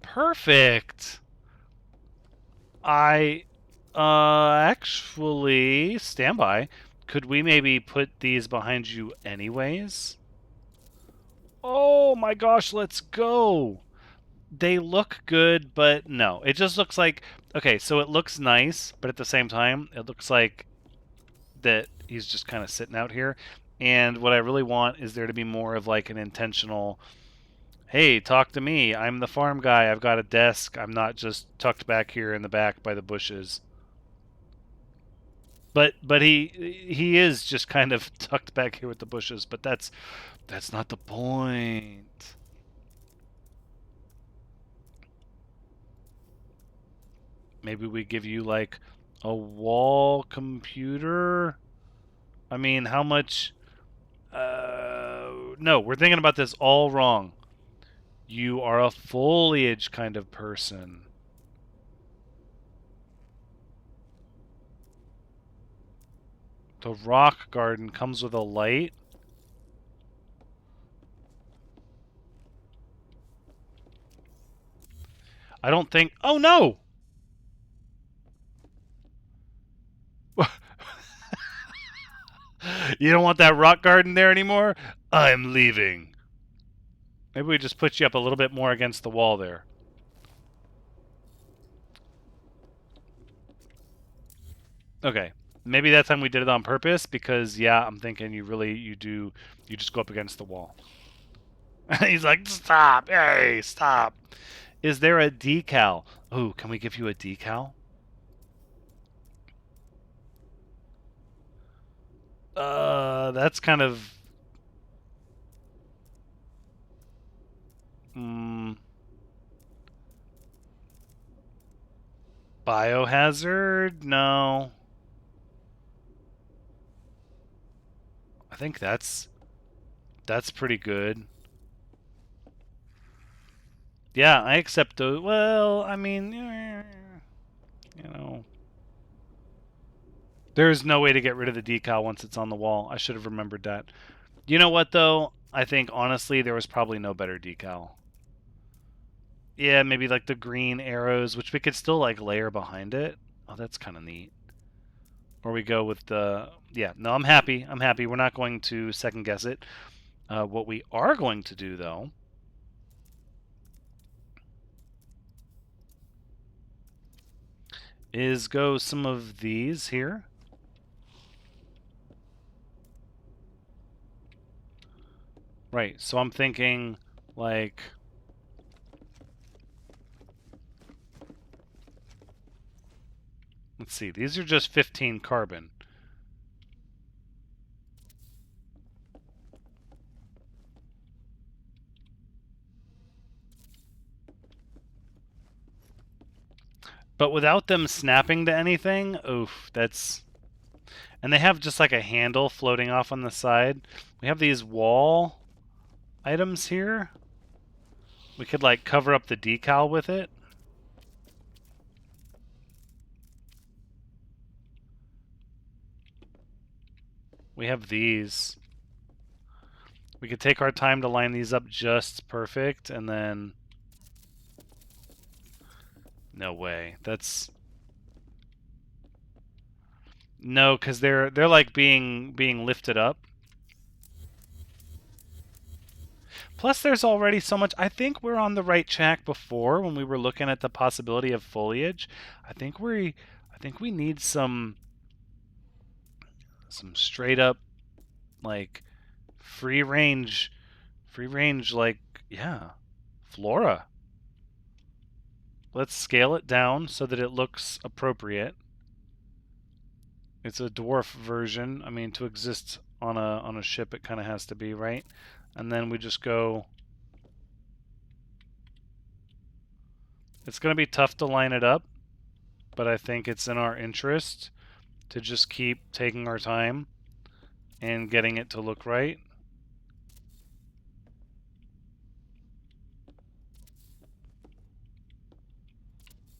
perfect. I actually stand by. Could we maybe put these behind you anyways? Oh my gosh, let's go. They look good, but no. It just looks like, okay, so it looks nice, but at the same time, it looks like that he's just kind of sitting out here. And what I really want is there to be more of like an intentional, hey, talk to me. I'm the farm guy. I've got a desk. I'm not just tucked back here in the back by the bushes. But he is just kind of tucked back here with the bushes, but that's not the point. Maybe we give you like a wall computer. I mean, how much no, we're thinking about this all wrong. You are a foliage kind of person. The rock garden comes with a light. I don't think... Oh, no! You don't want that rock garden there anymore? I'm leaving. Maybe we just put you up a little bit more against the wall there. Okay. Maybe that time we did it on purpose because, yeah, I'm thinking you just go up against the wall. He's like, stop. Hey, stop. Is there a decal? Oh, can we give you a decal? That's kind of... Mm, biohazard? No. I think that's pretty good. Yeah, I accept those. Well, I mean, you know, there's no way to get rid of the decal once it's on the wall. I should have remembered that. You know what, though? I think, honestly, there was probably no better decal. Yeah, maybe like the green arrows, which we could still like layer behind it. Oh, that's kind of neat. Or we go with the... Yeah, no, I'm happy. I'm happy. We're not going to second guess it. What we are going to do, though, is go some of these here. Right, so I'm thinking like... Let's see, these are just 15 carbon. But without them snapping to anything, oof, that's... And they have just like a handle floating off on the side. We have these wall items here. We could like cover up the decal with it. We have these. We could take our time to line these up just perfect, and then... No way. That's... No, because they're like being lifted up. Plus, there's already so much. I think we're on the right track before when we were looking at the possibility of foliage. I think we need some straight up like free range, like, yeah, flora. Let's scale it down so that it looks appropriate. It's a dwarf version. I mean, to exist on a ship, it kind of has to be, right? And then we just go... It's going to be tough to line it up, but I think it's in our interest to just keep taking our time and getting it to look right.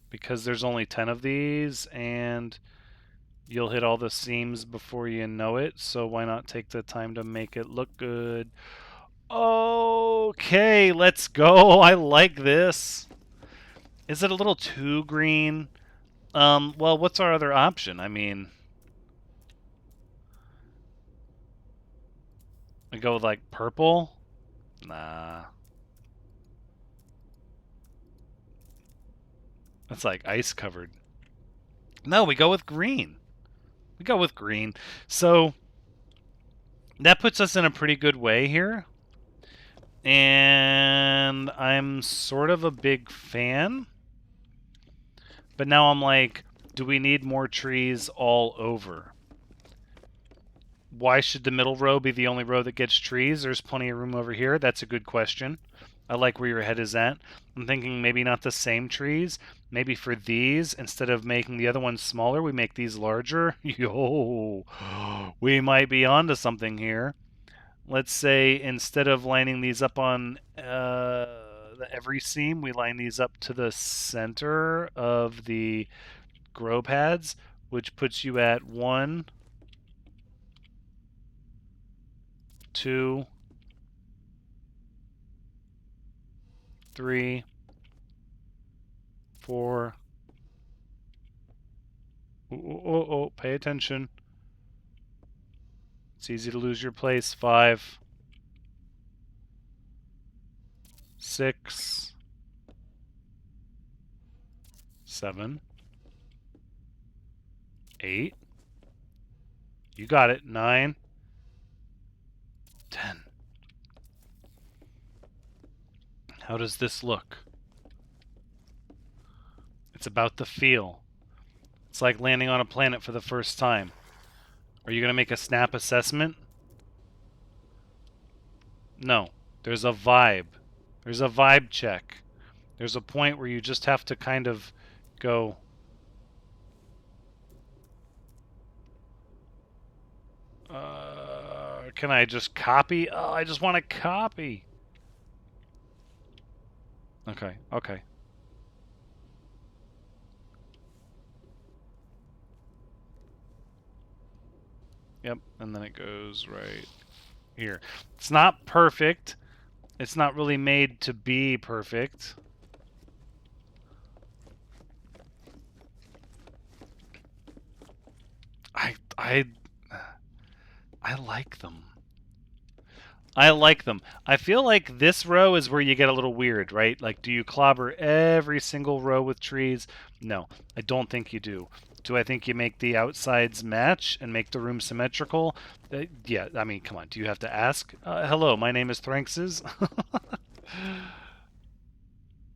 Because there's only 10 of these, and you'll hit all the seams before you know it, so why not take the time to make it look good? Okay, let's go. I like this. Is it a little too green? Well, what's our other option? I mean, we go with like purple? Nah. That's like ice covered. No, we go with green. We go with green. So that puts us in a pretty good way here. And I'm sort of a big fan. But now I'm like, do we need more trees all over? Why should the middle row be the only row that gets trees? There's plenty of room over here. That's a good question. I like where your head is at. I'm thinking maybe not the same trees. Maybe for these, instead of making the other ones smaller, we make these larger. Yo, we might be onto something here. Let's say instead of lining these up on every seam, we line these up to the center of the grow pads, which puts you at 1, 2, 3, 4. Oh, pay attention. It's easy to lose your place. 5, 6, 7, 8. You got it. 9, 10. How does this look? It's about the feel. It's like landing on a planet for the first time. Are you going to make a snap assessment? No. There's a vibe. There's a vibe check. There's a point where you just have to kind of go... can I just copy? Oh, I just want to copy. Okay, okay. Yep, and then it goes right here. It's not perfect. It's not really made to be perfect. I like them. I like them. I feel like this row is where you get a little weird, right? Like, do you clobber every single row with trees? No, I don't think you do. Do I think you make the outsides match and make the room symmetrical? Yeah, I mean, come on. Do you have to ask? Hello, my name is Thranxes.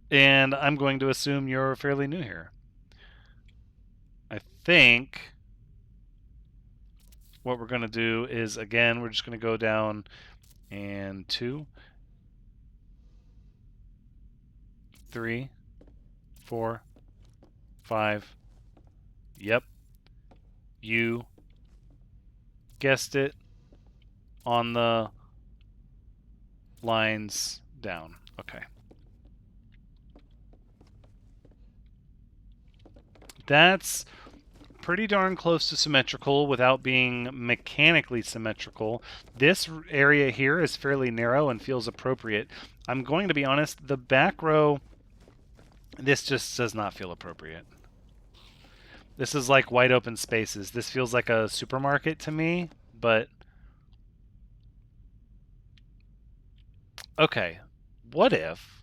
And I'm going to assume you're fairly new here. I think what we're going to do is, again, we're just going to go down and 2, 3, 4, 5. Yep. You guessed it, on the lines down. Okay. That's pretty darn close to symmetrical without being mechanically symmetrical. This area here is fairly narrow and feels appropriate. I'm going to be honest, the back row, this just does not feel appropriate. This is like wide open spaces. This feels like a supermarket to me, but... Okay, what if...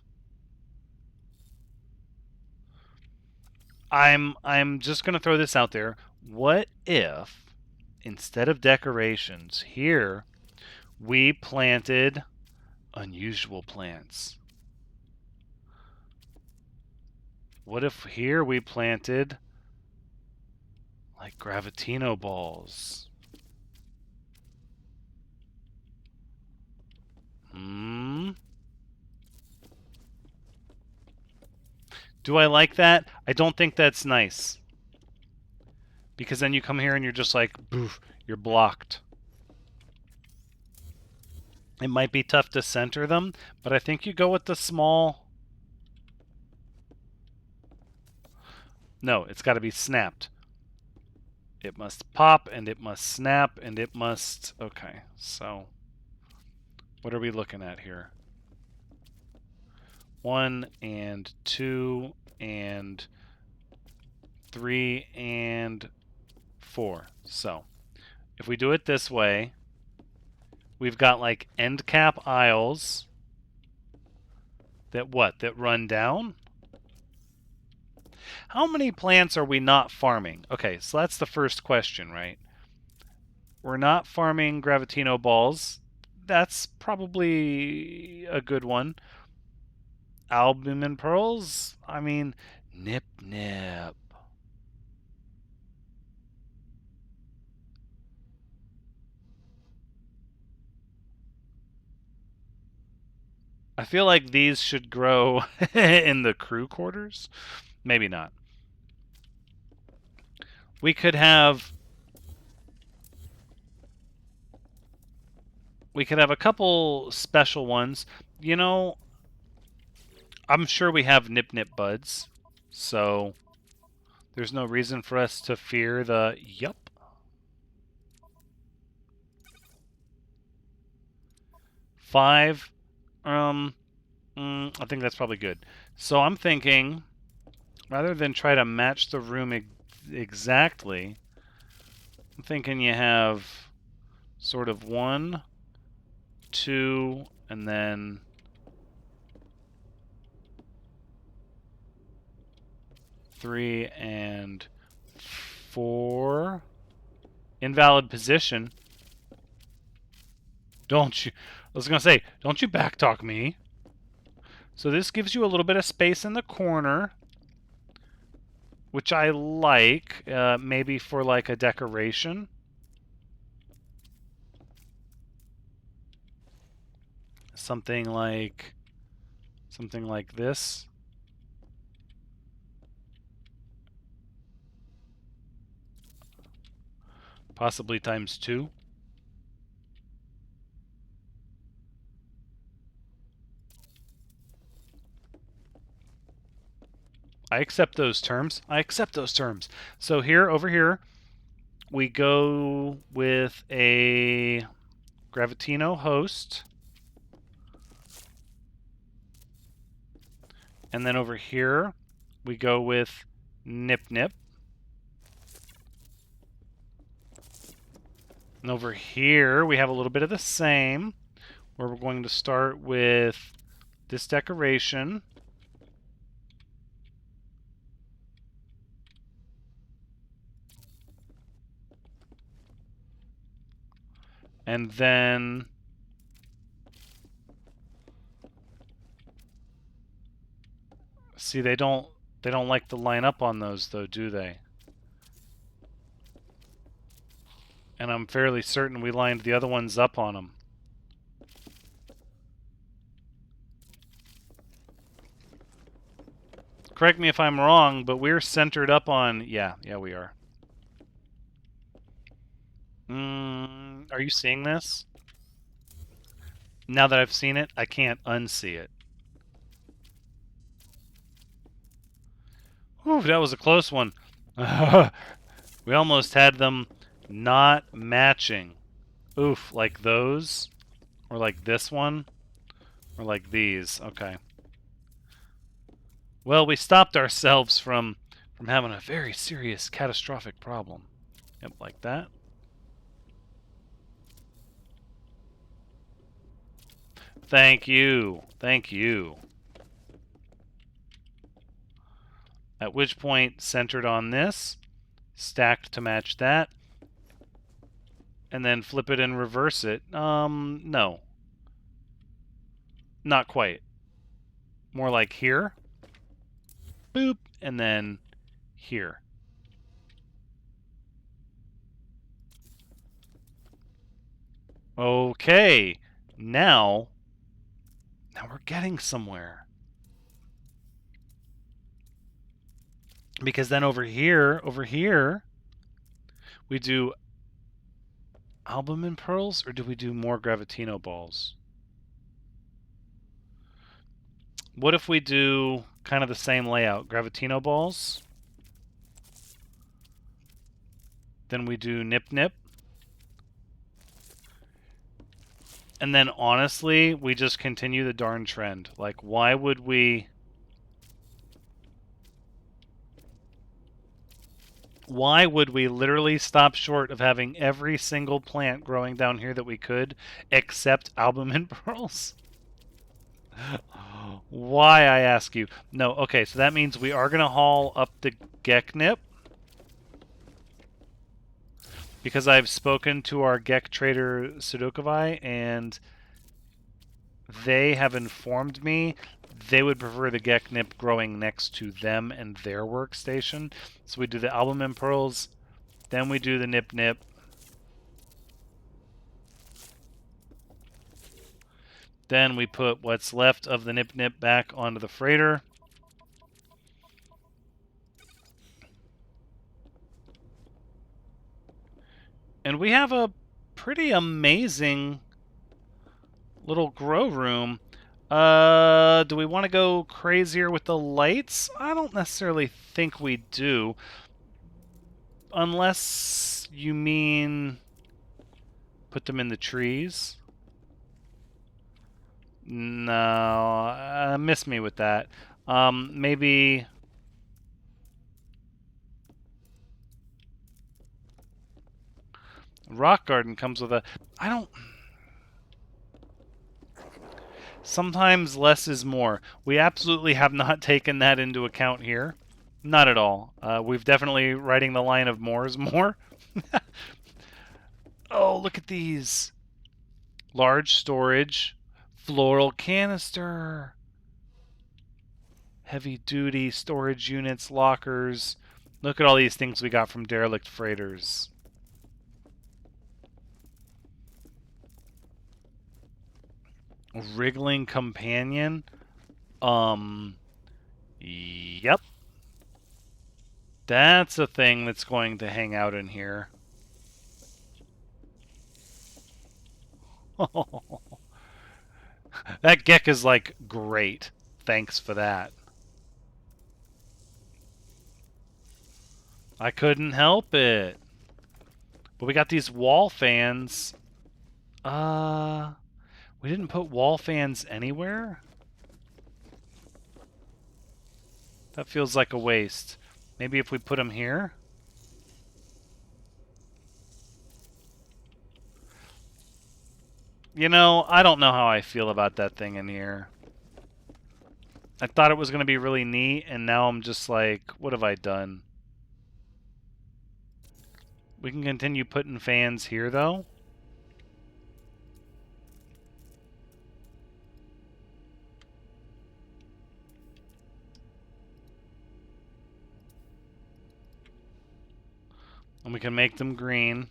I'm just going to throw this out there. What if, instead of decorations, here we planted unusual plants? What if here we planted like gravitino balls? Do I like that? I don't think that's nice. Because then you come here and you're just like, boof, you're blocked. It might be tough to center them, but I think you go with the small... No, it's got to be snapped. It must pop, and it must snap, and it must... Okay, so... What are we looking at here? 1 and 2 and 3 and 4. So, if we do it this way, we've got like end cap aisles that what? That run down? How many plants are we not farming? Okay, so that's the first question, right? We're not farming gravitino balls. That's probably a good one. Albumin pearls? I mean, nip nip. I feel like these should grow in the crew quarters. Maybe not. We could have a couple special ones. You know, I'm sure we have nip nip buds, so there's no reason for us to fear the yup. Five. I think that's probably good. So I'm thinking, rather than try to match the room exactly, I'm thinking you have sort of 1, 2, and then 3 and 4. Invalid position. Don't you... I was going to say, don't you backtalk me. So this gives you a little bit of space in the corner, which I like, maybe for like a decoration. Something like this. Possibly times 2. I accept those terms. I accept those terms. So here, over here, we go with a Gravitino host. And then over here, we go with Nip Nip. And over here, we have a little bit of the same, where we're going to start with this decoration. And then see, they don't like to line up on those though, do they? And I'm fairly certain we lined the other ones up on them. Correct me if I'm wrong, but we're centered up on... Yeah, we are. Are you seeing this? Now that I've seen it, I can't unsee it. Whew, that was a close one. We almost had them not matching. Oof, like those? Or like this one? Or like these? Okay. Well, we stopped ourselves from having a very serious, catastrophic problem. Yep, like that. Thank you. Thank you. At which point, centered on this, stacked to match that, and then flip it and reverse it. No. Not quite. More like here. Boop. And then here. Okay. Now we're getting somewhere. Because then over here, we do albumin pearls, or do we do more Gravitino balls? What if we do kind of the same layout? Gravitino balls. Then we do Nip Nip. And then honestly, we just continue the darn trend. Like, why would we... Why would we literally stop short of having every single plant growing down here that we could, except albumin pearls? Why, I ask you? No, okay, so that means we are going to haul up the Geknip. Because I've spoken to our Gek trader Sudokovai, and they have informed me they would prefer the Geknip growing next to them and their workstation. So we do the albumin pearls, then we do the Nip Nip. Then we put what's left of the Nip Nip back onto the freighter. And we have a pretty amazing little grow room. Do we want to go crazier with the lights? I don't necessarily think we do. Unless you mean put them in the trees. No, miss me with that. Maybe... Rock garden comes with a... I don't... Sometimes less is more. We absolutely have not taken that into account here. Not at all. We've definitely riding the line of more is more. Oh, look at these. Large storage. Floral canister. heavy-duty storage units, lockers. Look at all these things we got from derelict freighters. Wriggling companion. Yep. That's a thing that's going to hang out in here. That Gek is like great. Thanks for that. I couldn't help it. But we got these wall fans. We didn't put wall fans anywhere? That feels like a waste. Maybe if we put them here? You know, I don't know how I feel about that thing in here. I thought it was going to be really neat, and now I'm just like, what have I done? We can continue putting fans here, though. And we can make them green.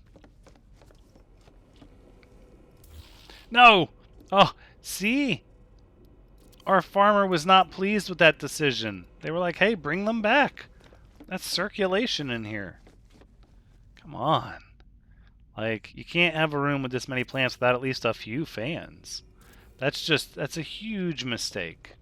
No! Oh, see? Our farmer was not pleased with that decision. They were like, hey, bring them back. That's circulation in here. Come on. Like, you can't have a room with this many plants without at least a few fans. That's a huge mistake.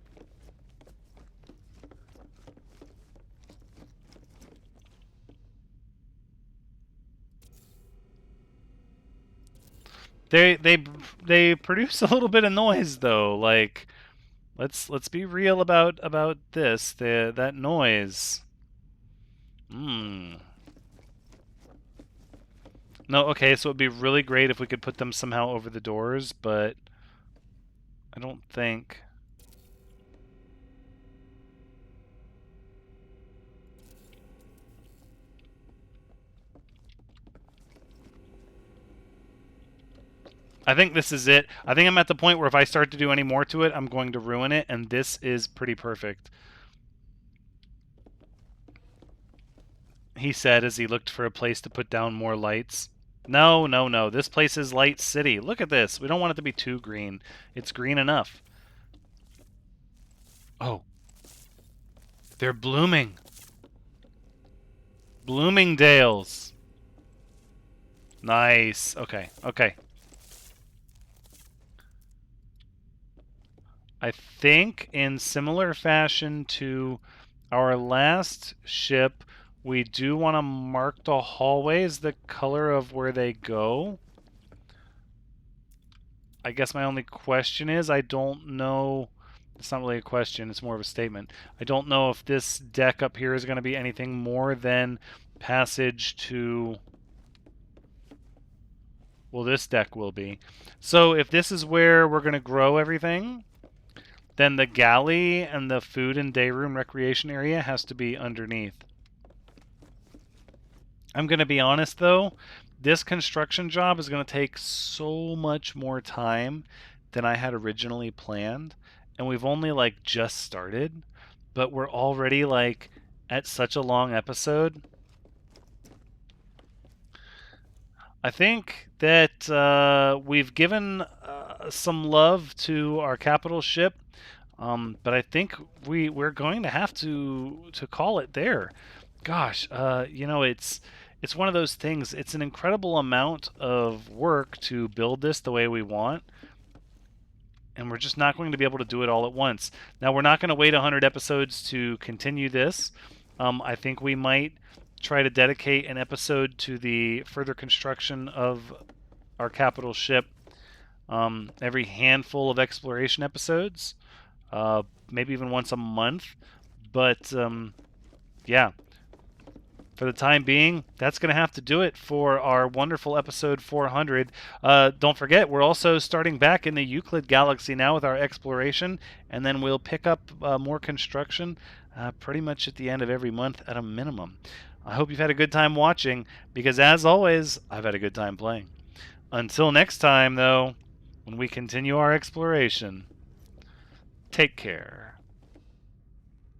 They produce a little bit of noise though. Like, let's be real about this. That noise. No, okay, so it'd be really great if we could put them somehow over the doors, but I don't think. I think this is it. I think I'm at the point where if I start to do any more to it, I'm going to ruin it, and this is pretty perfect. He said as he looked for a place to put down more lights. No, no, no. This place is Light City. Look at this. We don't want it to be too green. It's green enough. Oh. They're blooming. Bloomingdales. Nice. Okay, okay. I think in similar fashion to our last ship, we do want to mark the hallways the color of where they go. I guess my only question is, I don't know. It's not really a question, it's more of a statement. I don't know if this deck up here is going to be anything more than passage to... Well, this deck will be. So if this is where we're going to grow everything, then the galley and the food and day room recreation area has to be underneath. I'm going to be honest, though. This construction job is going to take so much more time than I had originally planned. And we've only, like, just started. But we're already, like, at such a long episode. I think that we've given some love to our capital ship. But I think we're going to have to call it there. Gosh, you know, it's one of those things. It's an incredible amount of work to build this the way we want, and we're just not going to be able to do it all at once. Now, we're not going to wait 100 episodes to continue this. I think we might try to dedicate an episode to the further construction of our capital ship every handful of exploration episodes. Maybe even once a month. But, yeah. For the time being, that's going to have to do it for our wonderful episode 400. Don't forget, we're also starting back in the Euclid Galaxy now with our exploration, and then we'll pick up more construction pretty much at the end of every month at a minimum. I hope you've had a good time watching, because as always, I've had a good time playing. Until next time, though, when we continue our exploration, take care.